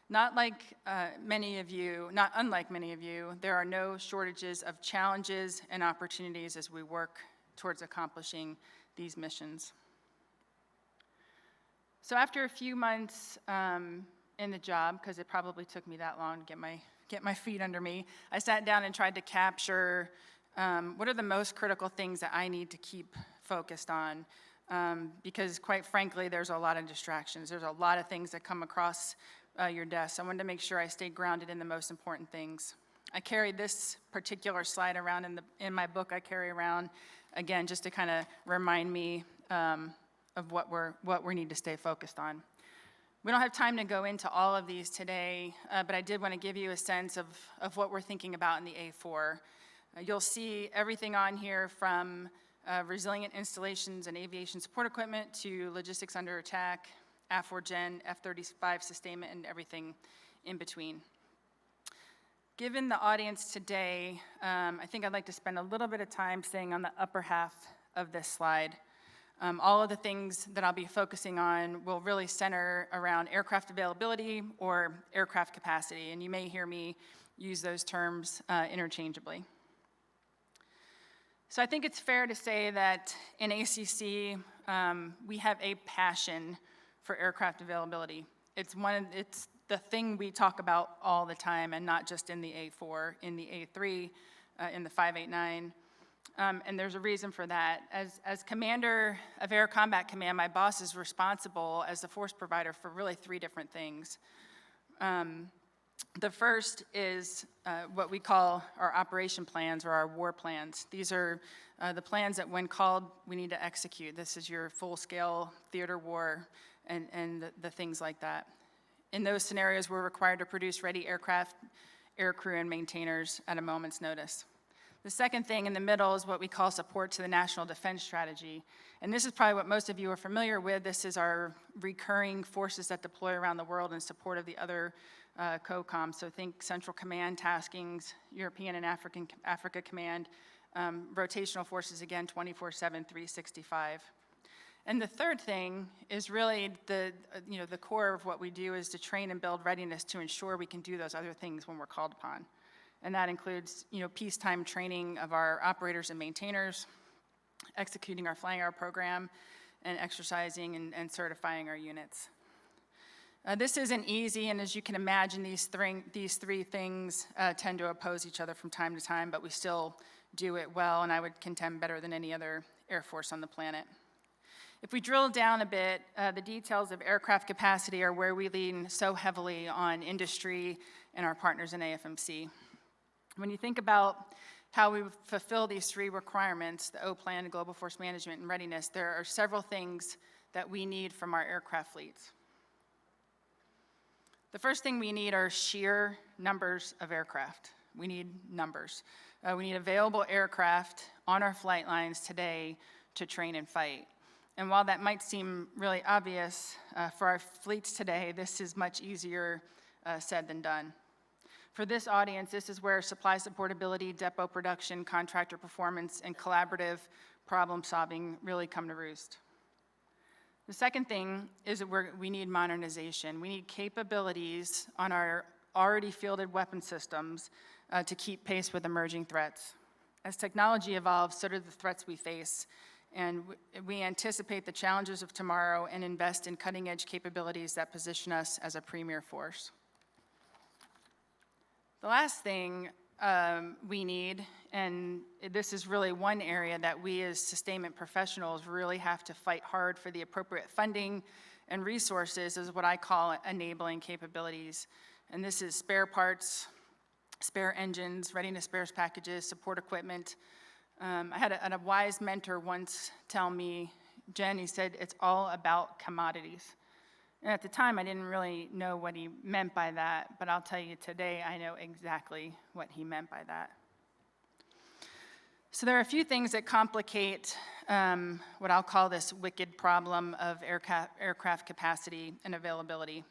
Not unlike many of you, there are no shortages of challenges and opportunities as we work towards accomplishing these missions. So after a few months in the job, because it probably took me that long to get my feet under me, I sat down and tried to capture what are the most critical things that I need to keep focused on, because quite frankly, there's a lot of distractions. There's a lot of things that come across your desk. I wanted to make sure I stayed grounded in the most important things. I carried this particular slide around in my book. I carry around, again, just to kind of remind me of what we need to stay focused on. We don't have time to go into all of these today, but I did want to give you a sense of what we're thinking about in the A4. You'll see everything on here from resilient installations and aviation support equipment to logistics under attack, AFORGEN, F-35 sustainment, and everything in between. Given the audience today, I think I'd like to spend a little bit of time staying on the upper half of this slide. All of the things that I'll be focusing on will really center around aircraft availability or aircraft capacity, and you may hear me use those terms interchangeably. So I think it's fair to say that in ACC, we have a passion for aircraft availability. It's the thing we talk about all the time, and not just in the A4, in the A3, in the 589. And there's a reason for that. As commander of Air Combat Command, my boss is responsible as the force provider for really 3 different things. The first is what we call our operation plans or our war plans. These are the plans that when called, we need to execute. This is your full-scale theater war and the things like that. In those scenarios, we're required to produce ready aircraft, aircrew, and maintainers at a moment's notice. The second thing in the middle is what we call support to the National Defense Strategy. And this is probably what most of you are familiar with. This is our recurring forces that deploy around the world in support of the other COCOM. So think Central Command taskings, European and Africa Command, rotational forces, again, 24/7, 365. And the third thing is really the core of what we do is to train and build readiness to ensure we can do those other things when we're called upon. And that includes, peacetime training of our operators and maintainers, executing our flying hour program, and exercising and certifying our units. This isn't easy, and as you can imagine, these 3 things tend to oppose each other from time to time, but we still do it well, and I would contend better than any other Air Force on the planet. If we drill down a bit, the details of aircraft capacity are where we lean so heavily on industry and our partners in AFMC. When you think about how we fulfill these 3 requirements, the O plan, global force management, and readiness, there are several things that we need from our aircraft fleets. The first thing we need are sheer numbers of aircraft. We need numbers. We need available aircraft on our flight lines today to train and fight. And while that might seem really obvious, for our fleets today, this is much easier said than done. For this audience, this is where supply supportability, depot production, contractor performance, and collaborative problem solving really come to roost. The second thing is that we need modernization. We need capabilities on our already fielded weapon systems to keep pace with emerging threats. As technology evolves, so do the threats we face, and we anticipate the challenges of tomorrow and invest in cutting-edge capabilities that position us as a premier force. The last thing we need, and this is really one area that we as sustainment professionals really have to fight hard for the appropriate funding and resources, is what I call enabling capabilities. And this is spare parts, spare engines, readiness spares packages, support equipment. I had a wise mentor once tell me, Jen, he said, it's all about commodities. And at the time, I didn't really know what he meant by that, but I'll tell you today, I know exactly what he meant by that. So there are a few things that complicate what I'll call this wicked problem of aircraft capacity and availability.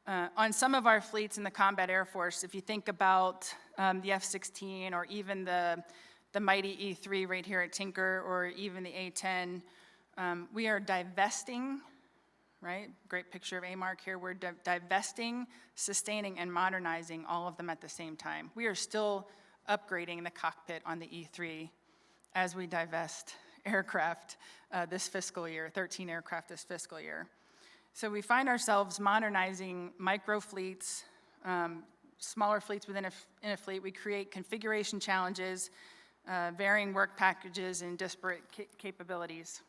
On some of our fleets in the Combat Air Force, if you think about the F-16 or even the mighty E-3 right here at Tinker or even the A-10, we are divesting, right? Great picture of AMARC here. We're divesting, sustaining, and modernizing all of them at the same time. We are still upgrading the cockpit on the E-3 as we divest aircraft this fiscal year, 13 aircraft this fiscal year. So we find ourselves modernizing micro fleets, smaller fleets within a fleet. We create configuration challenges, varying work packages, and disparate capabilities.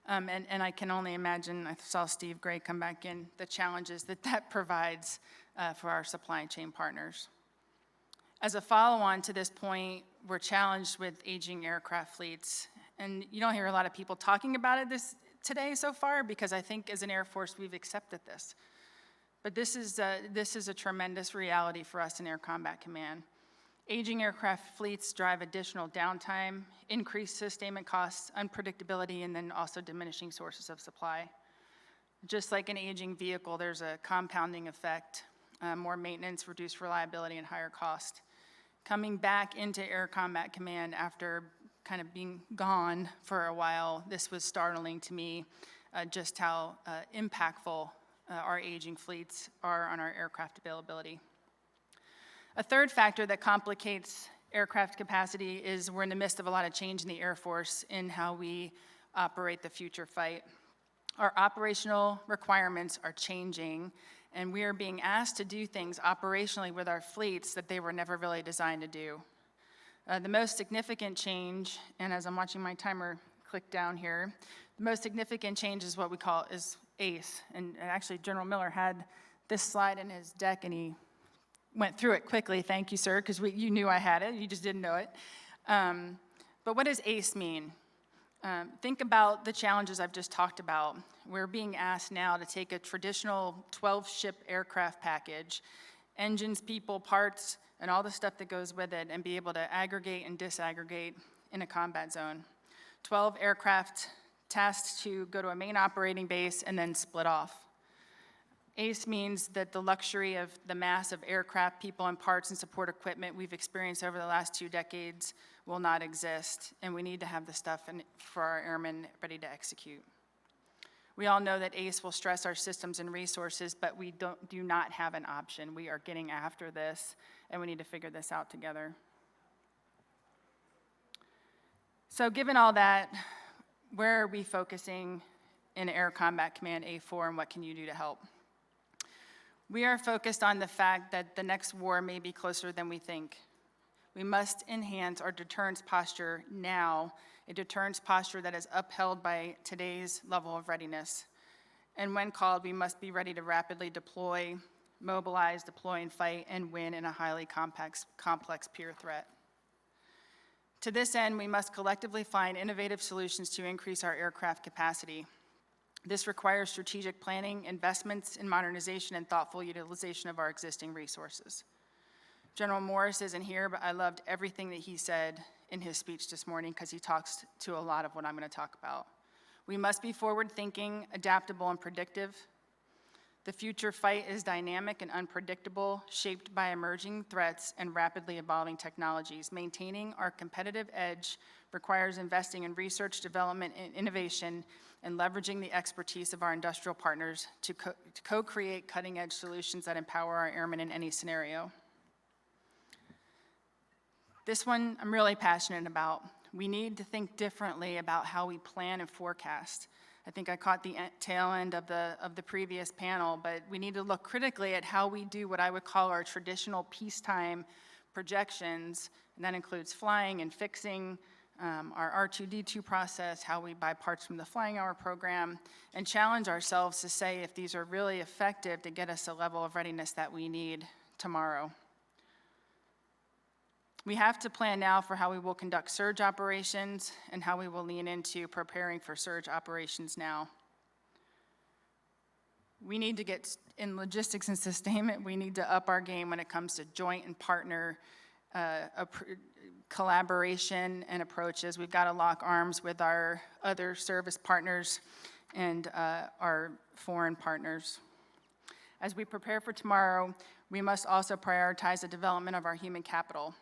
And I can only imagine, I saw Steve Gray come back in, the challenges that provides for our supply chain partners. As a follow-on to this point, we're challenged with aging aircraft fleets. And you don't hear a lot of people talking about it today so far, because I think as an Air Force, we've accepted this. But this is a tremendous reality for us in Air Combat Command. Aging aircraft fleets drive additional downtime, increased sustainment costs, unpredictability, and then also diminishing sources of supply. Just like an aging vehicle, there's a compounding effect, more maintenance, reduced reliability, and higher cost. Coming back into Air Combat Command after kind of being gone for a while, this was startling to me, just how impactful our aging fleets are on our aircraft availability. A third factor that complicates aircraft capacity is we're in the midst of a lot of change in the Air Force in how we operate the future fight. Our operational requirements are changing, and we are being asked to do things operationally with our fleets that they were never really designed to do. The most significant change, and as I'm watching my timer click down here, the most significant change is what we call is ACE. And actually, General Miller had this slide in his deck, and he went through it quickly. Thank you, sir, because you knew I had it. You just didn't know it. But what does ACE mean? Think about the challenges I've just talked about. We're being asked now to take a traditional 12-ship aircraft package, engines, people, parts, and all the stuff that goes with it, and be able to aggregate and disaggregate in a combat zone. 12 aircraft tasked to go to a main operating base and then split off. ACE means that the luxury of the mass of aircraft, people, and parts and support equipment we've experienced over the last 2 decades will not exist, and we need to have the stuff for our airmen ready to execute. We all know that ACE will stress our systems and resources, but we do not have an option. We are getting after this, and we need to figure this out together. So given all that, where are we focusing in Air Combat Command A4, and what can you do to help? We are focused on the fact that the next war may be closer than we think. We must enhance our deterrence posture now, a deterrence posture that is upheld by today's level of readiness. And when called, we must be ready to rapidly deploy, mobilize, deploy, and fight, and win in a highly complex peer threat. To this end, we must collectively find innovative solutions to increase our aircraft capacity. This requires strategic planning, investments in modernization, and thoughtful utilization of our existing resources. General Morris isn't here, but I loved everything that he said in his speech this morning because he talks to a lot of what I'm going to talk about. We must be forward-thinking, adaptable, and predictive. The future fight is dynamic and unpredictable, shaped by emerging threats and rapidly evolving technologies. Maintaining our competitive edge requires investing in research, development, and innovation, and leveraging the expertise of our industrial partners to co-create cutting-edge solutions that empower our airmen in any scenario. This one I'm really passionate about. We need to think differently about how we plan and forecast. I think I caught the tail end of the previous panel, but we need to look critically at how we do what I would call our traditional peacetime projections, and that includes flying and fixing, our R2-D2 process, how we buy parts from the flying hour program, and challenge ourselves to say if these are really effective to get us a level of readiness that we need tomorrow. We have to plan now for how we will conduct surge operations and how we will lean into preparing for surge operations now. We need to get in logistics and sustainment. We need to up our game when it comes to joint and partner collaboration and approaches. We've got to lock arms with our other service partners and our foreign partners. As we prepare for tomorrow, we must also prioritize the development of our human capital.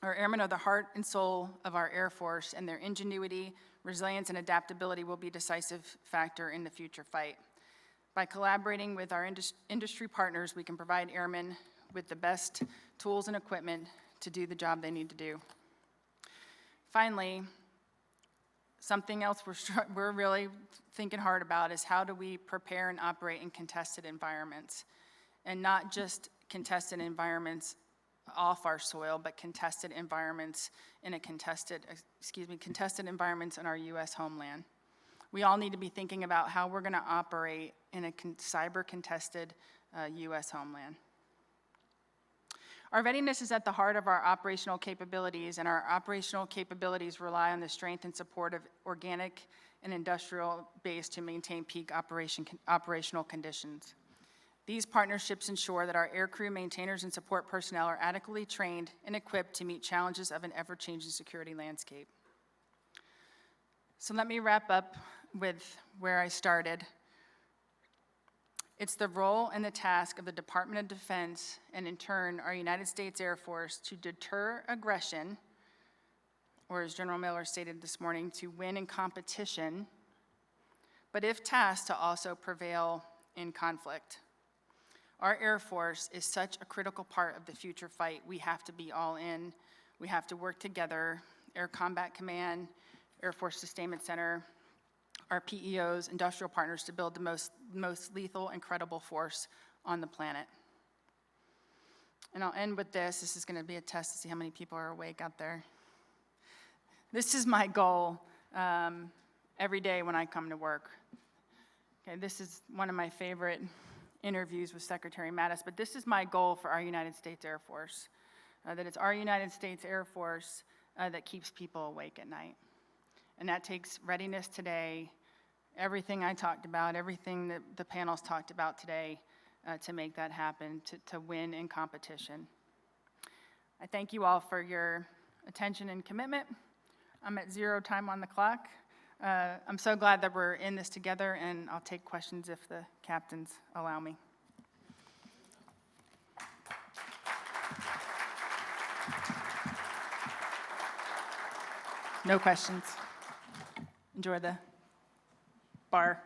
Our airmen are the heart and soul of our Air Force, and their ingenuity, resilience, and adaptability will be a decisive factor in the future fight. By collaborating with our industry partners, we can provide airmen with the best tools and equipment to do the job they need to do. Finally, something else we're really thinking hard about is how do we prepare and operate in contested environments, and not just contested environments off our soil, but contested environments in contested environments in our U.S. homeland. We all need to be thinking about how we're going to operate in a cyber-contested U.S. homeland. Our readiness is at the heart of our operational capabilities, and our operational capabilities rely on the strength and support of organic and industrial base to maintain peak operational conditions. These partnerships ensure that our aircrew maintainers and support personnel are adequately trained and equipped to meet challenges of an ever-changing security landscape. So let me wrap up with where I started. It's the role and the task of the Department of Defense, and in turn, our United States Air Force, to deter aggression, or as General Miller stated this morning, to win in competition, but if tasked, to also prevail in conflict. Our Air Force is such a critical part of the future fight. We have to be all in. We have to work together, Air Combat Command, Air Force Sustainment Center, our PEOs, industrial partners, to build the most lethal and credible force on the planet. And I'll end with this. This is going to be a test to see how many people are awake out there. This is my goal every day when I come to work. Okay, this is one of my favorite interviews with Secretary Mattis, but this is my goal for our United States Air Force, that it's our United States Air Force that keeps people awake at night. And that takes readiness today, everything I talked about, everything that the panels talked about today to make that happen, to win in competition. I thank you all for your attention and commitment. I'm at 0 time on the clock. I'm so glad that we're in this together, and I'll take questions if the captains allow me. No questions. Enjoy the bar.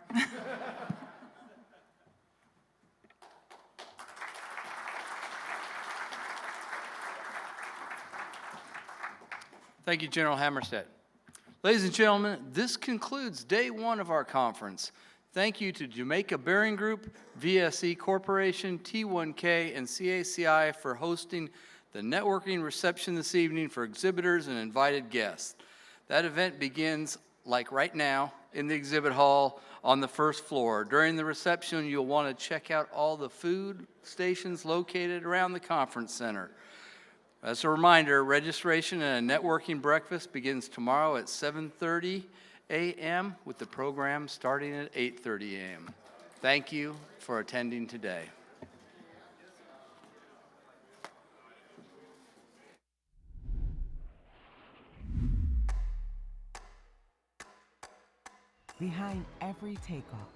Thank you, General Hammerstedt. Ladies and gentlemen, this concludes day 1 of our conference. Thank you to Jamaica Bearing Group, VSE Corporation, T1K, and CACI for hosting the networking reception this evening for exhibitors and invited guests. That event begins, like right now, in the exhibit hall on the first floor. During the reception, you'll want to check out all the food stations located around the conference center. As a reminder, registration and a networking breakfast begins tomorrow at 7:30 a.m. with the program starting at 8:30 a.m. Thank you for attending today. Behind every takeoff,